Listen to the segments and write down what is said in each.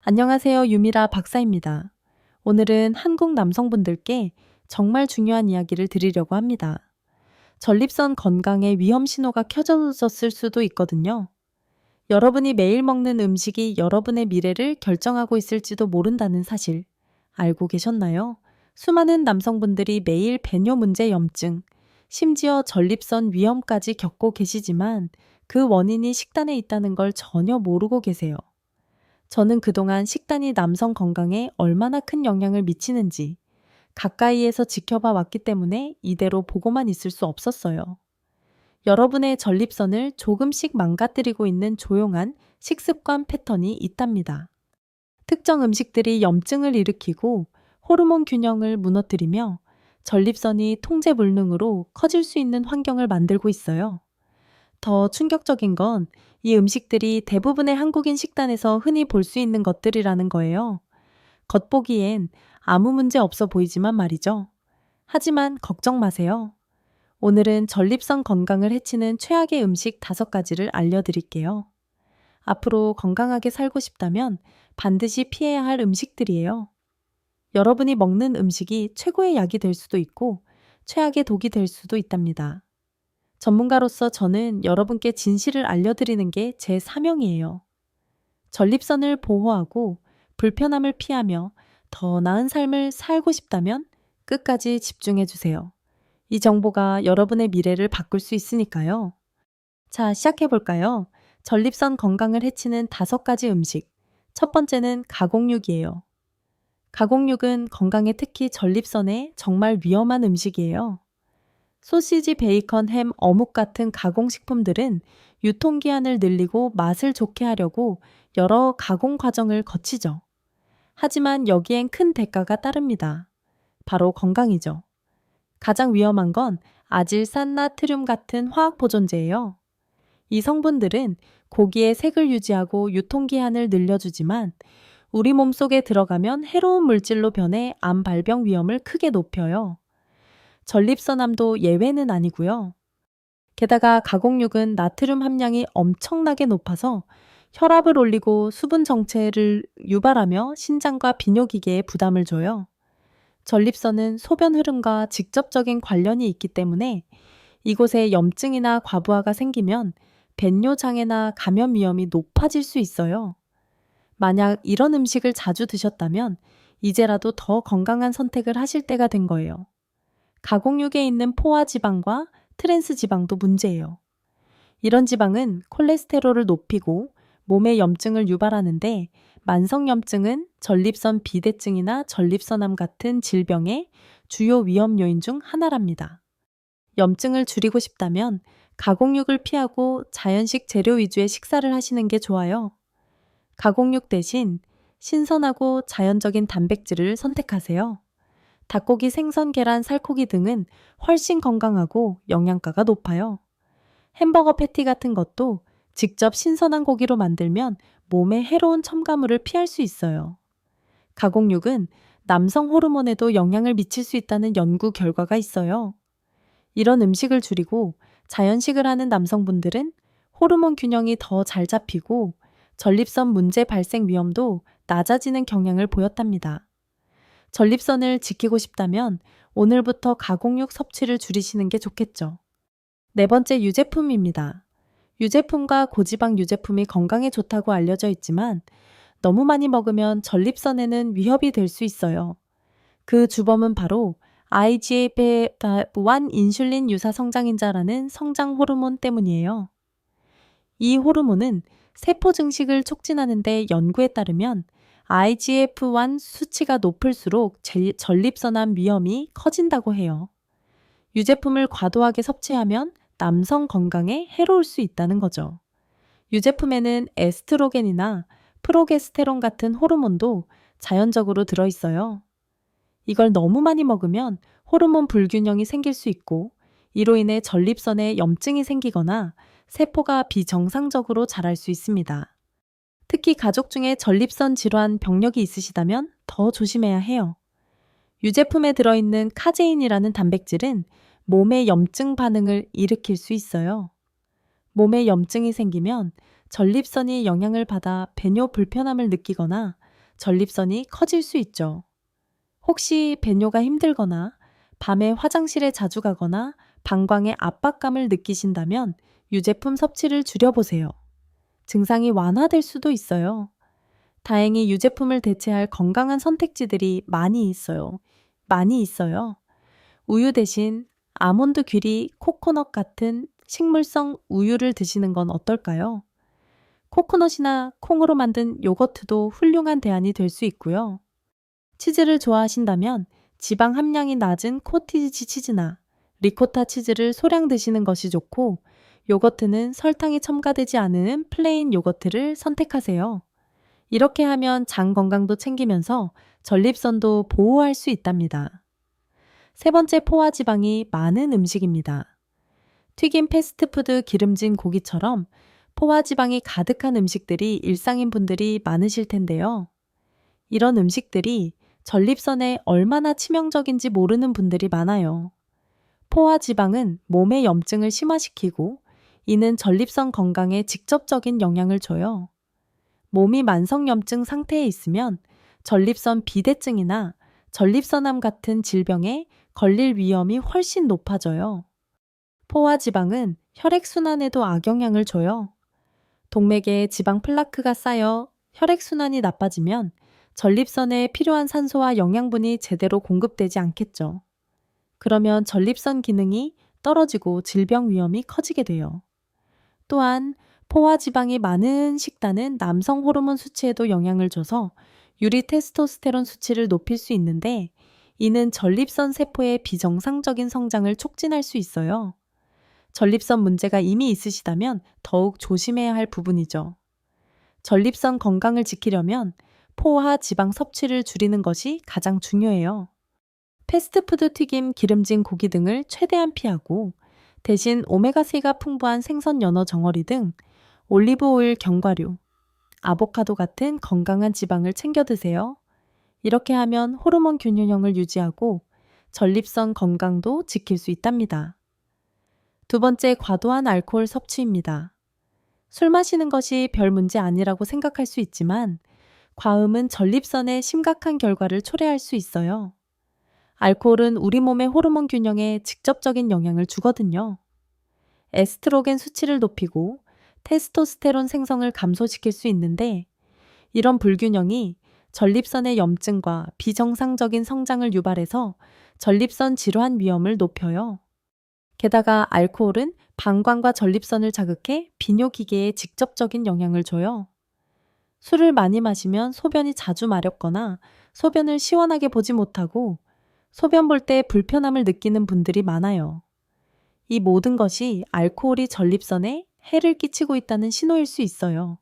안녕하세요. 유미라 박사입니다. 오늘은 한국 남성분들께 정말 중요한 이야기를 드리려고 합니다. 전립선 건강에 위험 신호가 켜져졌을 수도 있거든요. 여러분이 매일 먹는 음식이 여러분의 미래를 결정하고 있을지도 모른다는 사실 알고 계셨나요? 수많은 남성분들이 매일 배뇨 문제 염증, 심지어 전립선 위험까지 겪고 계시지만 그 원인이 식단에 있다는 걸 전혀 모르고 계세요. 저는 그동안 식단이 남성 건강에 얼마나 큰 영향을 미치는지 가까이에서 지켜봐 왔기 때문에 이대로 보고만 있을 수 없었어요. 여러분의 전립선을 조금씩 망가뜨리고 있는 조용한 식습관 패턴이 있답니다. 특정 음식들이 염증을 일으키고 호르몬 균형을 무너뜨리며 전립선이 통제 불능으로 커질 수 있는 환경을 만들고 있어요. 더 충격적인 건 이 음식들이 대부분의 한국인 식단에서 흔히 볼 수 있는 것들이라는 거예요. 겉보기엔 아무 문제 없어 보이지만 말이죠. 하지만 걱정 마세요. 오늘은 전립선 건강을 해치는 최악의 음식 5가지를 알려드릴게요. 앞으로 건강하게 살고 싶다면 반드시 피해야 할 음식들이에요. 여러분이 먹는 음식이 최고의 약이 될 수도 있고 최악의 독이 될 수도 있답니다. 전문가로서 저는 여러분께 진실을 알려드리는 게 제 사명이에요. 전립선을 보호하고 불편함을 피하며 더 나은 삶을 살고 싶다면 끝까지 집중해 주세요. 이 정보가 여러분의 미래를 바꿀 수 있으니까요. 자, 시작해 볼까요? 전립선 건강을 해치는 5가지 음식. 첫 번째는 가공육이에요. 가공육은 건강에 특히 전립선에 정말 위험한 음식이에요. 소시지, 베이컨, 햄, 어묵 같은 가공식품들은 유통기한을 늘리고 맛을 좋게 하려고 여러 가공 과정을 거치죠. 하지만 여기엔 큰 대가가 따릅니다. 바로 건강이죠. 가장 위험한 건 아질산 나트륨 같은 화학 보존제예요. 이 성분들은 고기의 색을 유지하고 유통기한을 늘려주지만 우리 몸속에 들어가면 해로운 물질로 변해 암 발병 위험을 크게 높여요. 전립선암도 예외는 아니고요. 게다가 가공육은 나트륨 함량이 엄청나게 높아서 혈압을 올리고 수분 정체를 유발하며 신장과 비뇨기계에 부담을 줘요. 전립선은 소변 흐름과 직접적인 관련이 있기 때문에 이곳에 염증이나 과부하가 생기면 배뇨 장애나 감염 위험이 높아질 수 있어요. 만약 이런 음식을 자주 드셨다면 이제라도 더 건강한 선택을 하실 때가 된 거예요. 가공육에 있는 포화 지방과 트랜스 지방도 문제예요. 이런 지방은 콜레스테롤을 높이고 몸의 염증을 유발하는데 만성염증은 전립선 비대증이나 전립선암 같은 질병의 주요 위험 요인 중 하나랍니다. 염증을 줄이고 싶다면 가공육을 피하고 자연식 재료 위주의 식사를 하시는 게 좋아요. 가공육 대신 신선하고 자연적인 단백질을 선택하세요. 닭고기, 생선, 계란, 살코기 등은 훨씬 건강하고 영양가가 높아요. 햄버거 패티 같은 것도 직접 신선한 고기로 만들면 몸에 해로운 첨가물을 피할 수 있어요. 가공육은 남성 호르몬에도 영향을 미칠 수 있다는 연구 결과가 있어요. 이런 음식을 줄이고 자연식을 하는 남성분들은 호르몬 균형이 더 잘 잡히고 전립선 문제 발생 위험도 낮아지는 경향을 보였답니다. 전립선을 지키고 싶다면 오늘부터 가공육 섭취를 줄이시는 게 좋겠죠. 네 번째, 유제품입니다. 유제품과 고지방 유제품이 건강에 좋다고 알려져 있지만 너무 많이 먹으면 전립선에는 위협이 될 수 있어요. 그 주범은 바로 IGF-1 인슐린 유사 성장인자라는 성장 호르몬 때문이에요. 이 호르몬은 세포 증식을 촉진하는 데 연구에 따르면 IGF-1 수치가 높을수록 전립선암 위험이 커진다고 해요. 유제품을 과도하게 섭취하면 남성 건강에 해로울 수 있다는 거죠. 유제품에는 에스트로겐이나 프로게스테론 같은 호르몬도 자연적으로 들어있어요. 이걸 너무 많이 먹으면 호르몬 불균형이 생길 수 있고 이로 인해 전립선에 염증이 생기거나 세포가 비정상적으로 자랄 수 있습니다. 특히 가족 중에 전립선 질환 병력이 있으시다면 더 조심해야 해요. 유제품에 들어있는 카제인이라는 단백질은 몸의 염증 반응을 일으킬 수 있어요. 몸에 염증이 생기면 전립선이 영향을 받아 배뇨 불편함을 느끼거나 전립선이 커질 수 있죠. 혹시 배뇨가 힘들거나 밤에 화장실에 자주 가거나 방광에 압박감을 느끼신다면 유제품 섭취를 줄여보세요. 증상이 완화될 수도 있어요. 다행히 유제품을 대체할 건강한 선택지들이 많이 있어요. 우유 대신 아몬드 귀리, 코코넛 같은 식물성 우유를 드시는 건 어떨까요? 코코넛이나 콩으로 만든 요거트도 훌륭한 대안이 될 수 있고요. 치즈를 좋아하신다면 지방 함량이 낮은 코티지 치즈나 리코타 치즈를 소량 드시는 것이 좋고, 요거트는 설탕이 첨가되지 않은 플레인 요거트를 선택하세요. 이렇게 하면 장 건강도 챙기면서 전립선도 보호할 수 있답니다. 세 번째, 포화 지방이 많은 음식입니다. 튀김 패스트푸드 기름진 고기처럼 포화 지방이 가득한 음식들이 일상인 분들이 많으실 텐데요. 이런 음식들이 전립선에 얼마나 치명적인지 모르는 분들이 많아요. 포화 지방은 몸의 염증을 심화시키고, 이는 전립선 건강에 직접적인 영향을 줘요. 몸이 만성염증 상태에 있으면 전립선 비대증이나 전립선암 같은 질병에 걸릴 위험이 훨씬 높아져요. 포화 지방은 혈액순환에도 악영향을 줘요. 동맥에 지방 플라크가 쌓여 혈액순환이 나빠지면 전립선에 필요한 산소와 영양분이 제대로 공급되지 않겠죠. 그러면 전립선 기능이 떨어지고 질병 위험이 커지게 돼요. 또한 포화 지방이 많은 식단은 남성 호르몬 수치에도 영향을 줘서 유리 테스토스테론 수치를 높일 수 있는데, 이는 전립선 세포의 비정상적인 성장을 촉진할 수 있어요. 전립선 문제가 이미 있으시다면 더욱 조심해야 할 부분이죠. 전립선 건강을 지키려면 포화 지방 섭취를 줄이는 것이 가장 중요해요. 패스트푸드 튀김, 기름진 고기 등을 최대한 피하고, 대신 오메가3가 풍부한 생선, 연어, 정어리 등 올리브 오일, 견과류, 아보카도 같은 건강한 지방을 챙겨 드세요. 이렇게 하면 호르몬 균형을 유지하고 전립선 건강도 지킬 수 있답니다. 두 번째, 과도한 알코올 섭취입니다. 술 마시는 것이 별 문제 아니라고 생각할 수 있지만, 과음은 전립선에 심각한 결과를 초래할 수 있어요. 알코올은 우리 몸의 호르몬 균형에 직접적인 영향을 주거든요. 에스트로겐 수치를 높이고 테스토스테론 생성을 감소시킬 수 있는데, 이런 불균형이 전립선의 염증과 비정상적인 성장을 유발해서 전립선 질환 위험을 높여요. 게다가 알코올은 방광과 전립선을 자극해 비뇨기계에 직접적인 영향을 줘요. 술을 많이 마시면 소변이 자주 마렵거나 소변을 시원하게 보지 못하고 소변 볼 때 불편함을 느끼는 분들이 많아요. 이 모든 것이 알코올이 전립선에 해를 끼치고 있다는 신호일 수 있어요.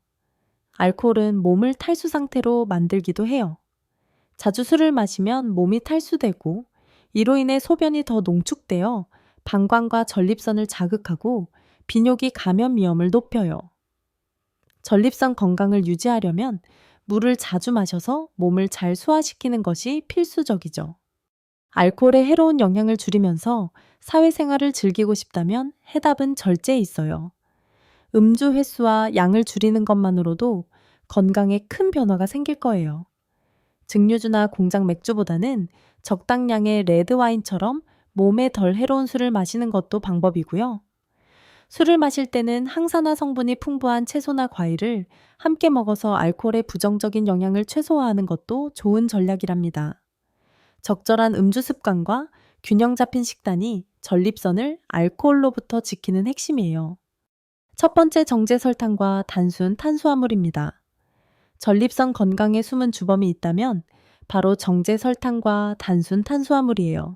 알코올은 몸을 탈수 상태로 만들기도 해요. 자주 술을 마시면 몸이 탈수되고, 이로 인해 소변이 더 농축되어 방광과 전립선을 자극하고 비뇨기 감염 위험을 높여요. 전립선 건강을 유지하려면 물을 자주 마셔서 몸을 잘 소화시키는 것이 필수적이죠. 알코올의 해로운 영향을 줄이면서 사회생활을 즐기고 싶다면 해답은 절제에 있어요. 음주 횟수와 양을 줄이는 것만으로도 건강에 큰 변화가 생길 거예요. 증류주나 공장 맥주보다는 적당량의 레드와인처럼 몸에 덜 해로운 술을 마시는 것도 방법이고요. 술을 마실 때는 항산화 성분이 풍부한 채소나 과일을 함께 먹어서 알코올의 부정적인 영향을 최소화하는 것도 좋은 전략이랍니다. 적절한 음주 습관과 균형 잡힌 식단이 전립선을 알코올로부터 지키는 핵심이에요. 첫 번째, 정제 설탕과 단순 탄수화물입니다. 전립선 건강에 숨은 주범이 있다면 바로 정제 설탕과 단순 탄수화물이에요.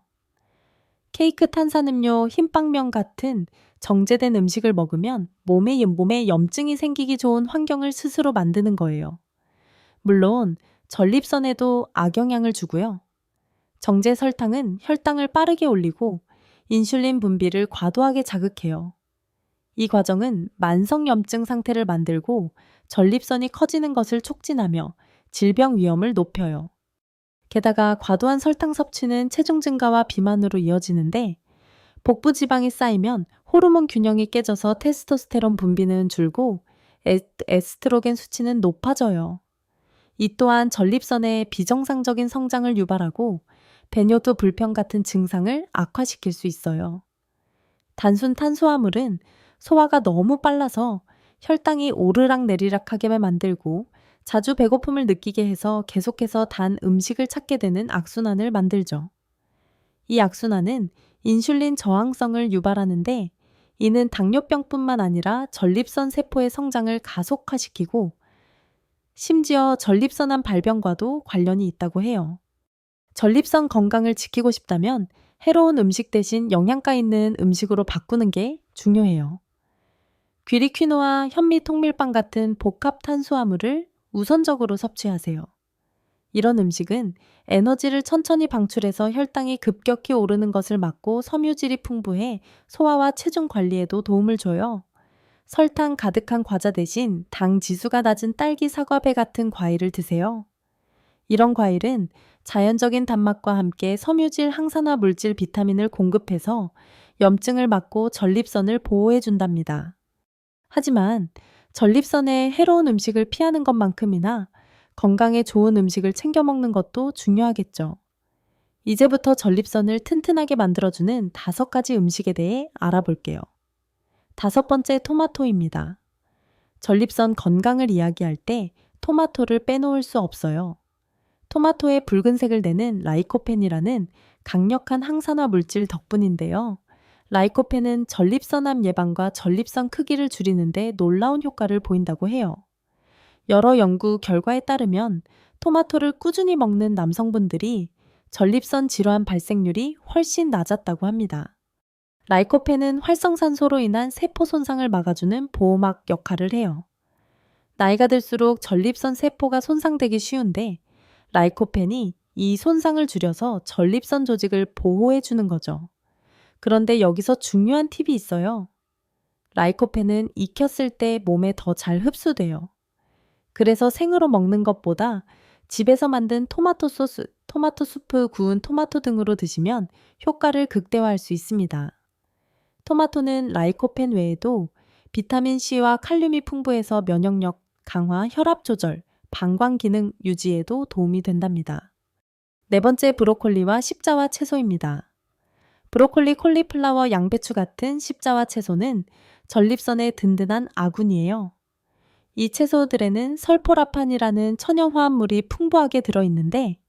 케이크, 탄산음료, 흰빵면 같은 정제된 음식을 먹으면 몸에 염증이 생기기 좋은 환경을 스스로 만드는 거예요. 물론 전립선에도 악영향을 주고요. 정제 설탕은 혈당을 빠르게 올리고 인슐린 분비를 과도하게 자극해요. 이 과정은 만성염증 상태를 만들고 전립선이 커지는 것을 촉진하며 질병 위험을 높여요. 게다가 과도한 설탕 섭취는 체중 증가와 비만으로 이어지는데, 복부 지방이 쌓이면 호르몬 균형이 깨져서 테스토스테론 분비는 줄고 에스트로겐 수치는 높아져요. 이 또한 전립선의 비정상적인 성장을 유발하고 배뇨도 불편 같은 증상을 악화시킬 수 있어요. 단순 탄수화물은 소화가 너무 빨라서 혈당이 오르락내리락하게 만들고 자주 배고픔을 느끼게 해서 계속해서 단 음식을 찾게 되는 악순환을 만들죠. 이 악순환은 인슐린 저항성을 유발하는데 이는 당뇨병뿐만 아니라 전립선 세포의 성장을 가속화시키고 심지어 전립선암 발병과도 관련이 있다고 해요. 전립선 건강을 지키고 싶다면 해로운 음식 대신 영양가 있는 음식으로 바꾸는 게 중요해요. 귀리 퀴노아, 현미 통밀빵 같은 복합 탄수화물을 우선적으로 섭취하세요. 이런 음식은 에너지를 천천히 방출해서 혈당이 급격히 오르는 것을 막고 섬유질이 풍부해 소화와 체중 관리에도 도움을 줘요. 설탕 가득한 과자 대신 당 지수가 낮은 딸기, 사과배 같은 과일을 드세요. 이런 과일은 자연적인 단맛과 함께 섬유질, 항산화 물질, 비타민을 공급해서 염증을 막고 전립선을 보호해 준답니다. 하지만 전립선에 해로운 음식을 피하는 것만큼이나 건강에 좋은 음식을 챙겨 먹는 것도 중요하겠죠. 이제부터 전립선을 튼튼하게 만들어주는 5가지 음식에 대해 알아볼게요. 5번째, 토마토입니다. 전립선 건강을 이야기할 때 토마토를 빼놓을 수 없어요. 토마토의 붉은색을 내는 라이코펜이라는 강력한 항산화 물질 덕분인데요. 라이코펜은 전립선암 예방과 전립선 크기를 줄이는데 놀라운 효과를 보인다고 해요. 여러 연구 결과에 따르면 토마토를 꾸준히 먹는 남성분들이 전립선 질환 발생률이 훨씬 낮았다고 합니다. 라이코펜은 활성산소로 인한 세포 손상을 막아주는 보호막 역할을 해요. 나이가 들수록 전립선 세포가 손상되기 쉬운데 라이코펜이 이 손상을 줄여서 전립선 조직을 보호해 주는 거죠. 그런데 여기서 중요한 팁이 있어요. 라이코펜은 익혔을 때 몸에 더 잘 흡수돼요. 그래서 생으로 먹는 것보다 집에서 만든 토마토 소스, 토마토 수프, 구운 토마토 등으로 드시면 효과를 극대화할 수 있습니다. 토마토는 라이코펜 외에도 비타민C와 칼륨이 풍부해서 면역력 강화, 혈압 조절, 방광 기능 유지에도 도움이 된답니다. 4번째, 브로콜리와 십자와 채소입니다. 브로콜리, 콜리플라워, 양배추 같은 십자와 채소는 전립선의 든든한 아군이에요. 이 채소들에는 설포라판이라는 천연 화합물이 풍부하게 들어있는데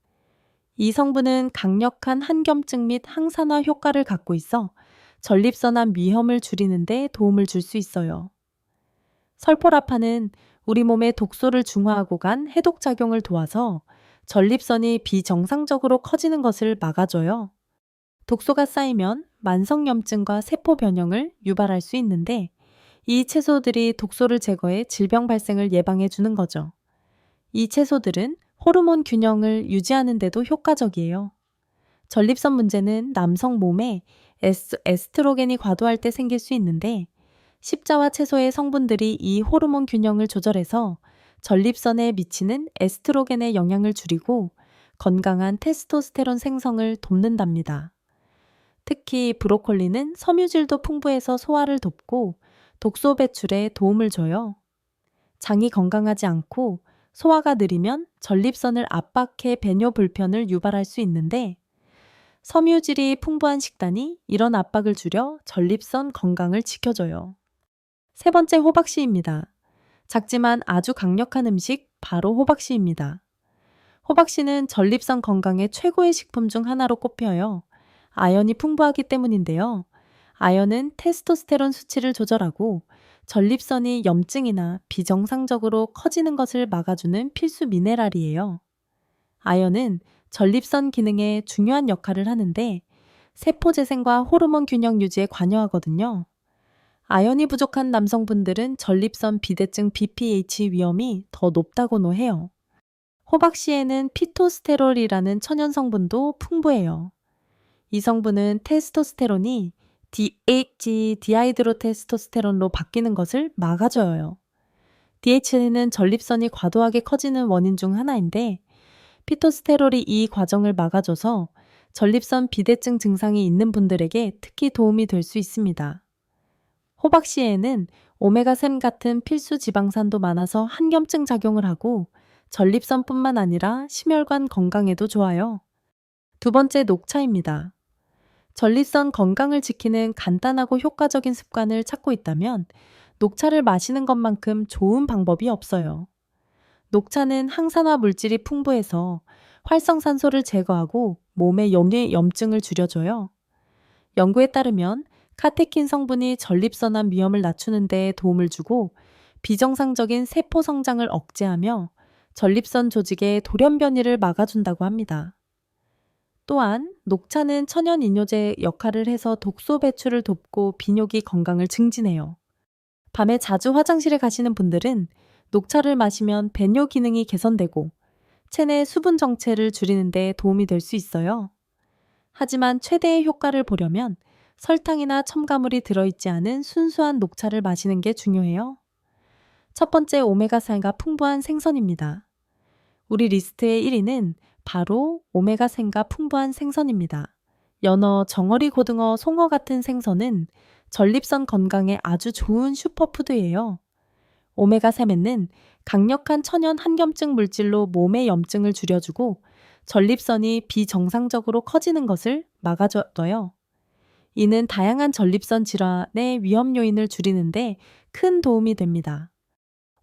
이 성분은 강력한 항염증 및 항산화 효과를 갖고 있어 전립선암 위험을 줄이는 데 도움을 줄 수 있어요. 설포라판은 우리 몸에 독소를 중화하고 간 해독작용을 도와서 전립선이 비정상적으로 커지는 것을 막아줘요. 독소가 쌓이면 만성염증과 세포 변형을 유발할 수 있는데 이 채소들이 독소를 제거해 질병 발생을 예방해 주는 거죠. 이 채소들은 호르몬 균형을 유지하는 데도 효과적이에요. 전립선 문제는 남성 몸에 에스트로겐이 과도할 때 생길 수 있는데 십자와 채소의 성분들이 이 호르몬 균형을 조절해서 전립선에 미치는 에스트로겐의 영향을 줄이고 건강한 테스토스테론 생성을 돕는답니다. 특히 브로콜리는 섬유질도 풍부해서 소화를 돕고 독소 배출에 도움을 줘요. 장이 건강하지 않고 소화가 느리면 전립선을 압박해 배뇨 불편을 유발할 수 있는데 섬유질이 풍부한 식단이 이런 압박을 줄여 전립선 건강을 지켜줘요. 3번째, 호박씨입니다. 작지만 아주 강력한 음식, 바로 호박씨입니다. 호박씨는 전립선 건강의 최고의 식품 중 하나로 꼽혀요. 아연이 풍부하기 때문인데요. 아연은 테스토스테론 수치를 조절하고 전립선이 염증이나 비정상적으로 커지는 것을 막아주는 필수 미네랄이에요. 아연은 전립선 기능에 중요한 역할을 하는데 세포 재생과 호르몬 균형 유지에 관여하거든요. 아연이 부족한 남성분들은 전립선 비대증 BPH 위험이 더 높다고도 해요. 호박씨에는 피토스테롤이라는 천연 성분도 풍부해요. 이 성분은 테스토스테론이 DH, 디하이드로테스토스테론로 바뀌는 것을 막아줘요. DH는 전립선이 과도하게 커지는 원인 중 하나인데 피토스테롤이 이 과정을 막아줘서 전립선 비대증 증상이 있는 분들에게 특히 도움이 될 수 있습니다. 호박씨에는 오메가3 같은 필수 지방산도 많아서 항염증 작용을 하고 전립선뿐만 아니라 심혈관 건강에도 좋아요. 두 번째, 녹차입니다. 전립선 건강을 지키는 간단하고 효과적인 습관을 찾고 있다면 녹차를 마시는 것만큼 좋은 방법이 없어요. 녹차는 항산화 물질이 풍부해서 활성산소를 제거하고 몸의 염증을 줄여줘요. 연구에 따르면 카테킨 성분이 전립선암 위험을 낮추는 데 도움을 주고 비정상적인 세포 성장을 억제하며 전립선 조직의 돌연 변이를 막아준다고 합니다. 또한 녹차는 천연 이뇨제 역할을 해서 독소 배출을 돕고 비뇨기 건강을 증진해요. 밤에 자주 화장실에 가시는 분들은 녹차를 마시면 배뇨 기능이 개선되고 체내 수분 정체를 줄이는 데 도움이 될 수 있어요. 하지만 최대의 효과를 보려면 설탕이나 첨가물이 들어있지 않은 순수한 녹차를 마시는 게 중요해요. 첫 번째, 오메가3가 풍부한 생선입니다. 우리 리스트의 1위는 바로 오메가3가 풍부한 생선입니다. 연어, 정어리, 고등어, 송어 같은 생선은 전립선 건강에 아주 좋은 슈퍼푸드예요. 오메가3에는 강력한 천연 항염증 물질로 몸의 염증을 줄여주고 전립선이 비정상적으로 커지는 것을 막아줘요. 이는 다양한 전립선 질환의 위험 요인을 줄이는데 큰 도움이 됩니다.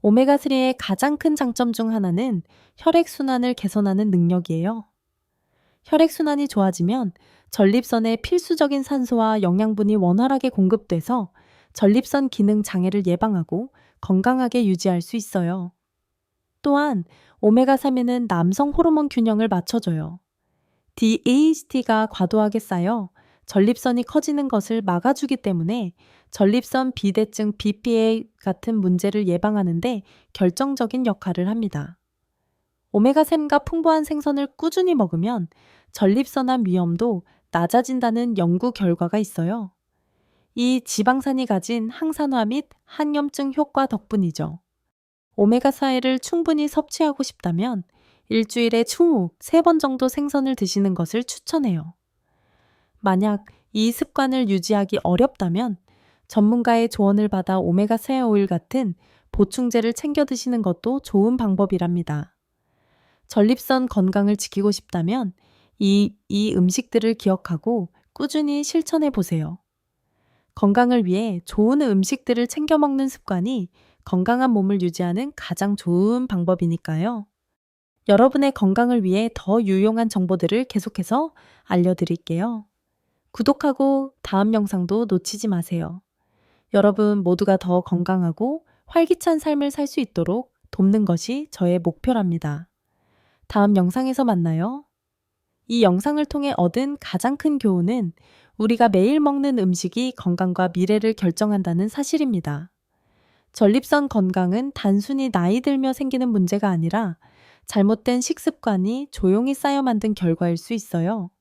오메가3의 가장 큰 장점 중 하나는 혈액순환을 개선하는 능력이에요. 혈액순환이 좋아지면 전립선에 필수적인 산소와 영양분이 원활하게 공급돼서 전립선 기능 장애를 예방하고 건강하게 유지할 수 있어요. 또한 오메가3에는 남성 호르몬 균형을 맞춰줘요. DHT가 과도하게 쌓여 전립선이 커지는 것을 막아주기 때문에 전립선 비대증 BPA 같은 문제를 예방하는데 결정적인 역할을 합니다. 오메가3가 풍부한 생선을 꾸준히 먹으면 전립선암 위험도 낮아진다는 연구 결과가 있어요. 이 지방산이 가진 항산화 및 항염증 효과 덕분이죠. 오메가4를 충분히 섭취하고 싶다면 일주일에 추후 3번 정도 생선을 드시는 것을 추천해요. 만약 이 습관을 유지하기 어렵다면 전문가의 조언을 받아 오메가3 오일 같은 보충제를 챙겨 드시는 것도 좋은 방법이랍니다. 전립선 건강을 지키고 싶다면 이 음식들을 기억하고 꾸준히 실천해 보세요. 건강을 위해 좋은 음식들을 챙겨 먹는 습관이 건강한 몸을 유지하는 가장 좋은 방법이니까요. 여러분의 건강을 위해 더 유용한 정보들을 계속해서 알려드릴게요. 구독하고 다음 영상도 놓치지 마세요. 여러분 모두가 더 건강하고 활기찬 삶을 살 수 있도록 돕는 것이 저의 목표랍니다. 다음 영상에서 만나요. 이 영상을 통해 얻은 가장 큰 교훈은 우리가 매일 먹는 음식이 건강과 미래를 결정한다는 사실입니다. 전립선 건강은 단순히 나이 들며 생기는 문제가 아니라 잘못된 식습관이 조용히 쌓여 만든 결과일 수 있어요.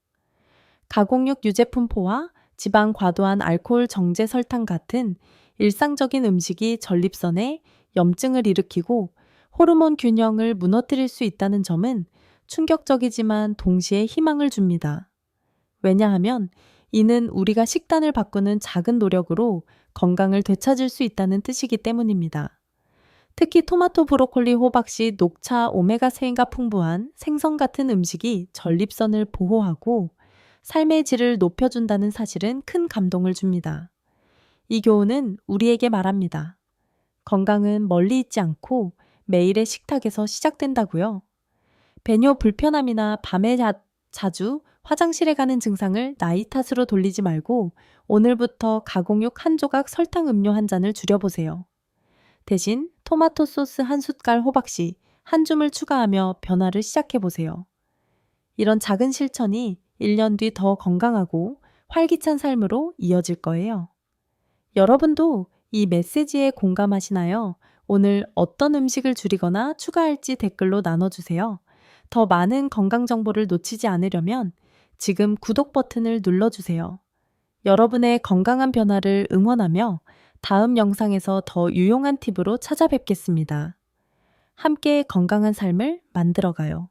가공육 유제품포와 지방 과도한 알코올 정제 설탕 같은 일상적인 음식이 전립선에 염증을 일으키고 호르몬 균형을 무너뜨릴 수 있다는 점은 충격적이지만 동시에 희망을 줍니다. 왜냐하면 이는 우리가 식단을 바꾸는 작은 노력으로 건강을 되찾을 수 있다는 뜻이기 때문입니다. 특히 토마토, 브로콜리, 호박씨, 녹차, 오메가3가 풍부한 생선 같은 음식이 전립선을 보호하고 삶의 질을 높여준다는 사실은 큰 감동을 줍니다. 이 교훈은 우리에게 말합니다. 건강은 멀리 있지 않고 매일의 식탁에서 시작된다고요. 배뇨 불편함이나 밤에 자주 화장실에 가는 증상을 나이 탓으로 돌리지 말고 오늘부터 가공육 한 조각 설탕 음료 한 잔을 줄여보세요. 대신 토마토 소스 한 숟갈 호박씨 한 줌을 추가하며 변화를 시작해보세요. 이런 작은 실천이 1년 뒤 더 건강하고 활기찬 삶으로 이어질 거예요. 여러분도 이 메시지에 공감하시나요? 오늘 어떤 음식을 줄이거나 추가할지 댓글로 나눠주세요. 더 많은 건강 정보를 놓치지 않으려면 지금 구독 버튼을 눌러주세요. 여러분의 건강한 변화를 응원하며 다음 영상에서 더 유용한 팁으로 찾아뵙겠습니다. 함께 건강한 삶을 만들어가요.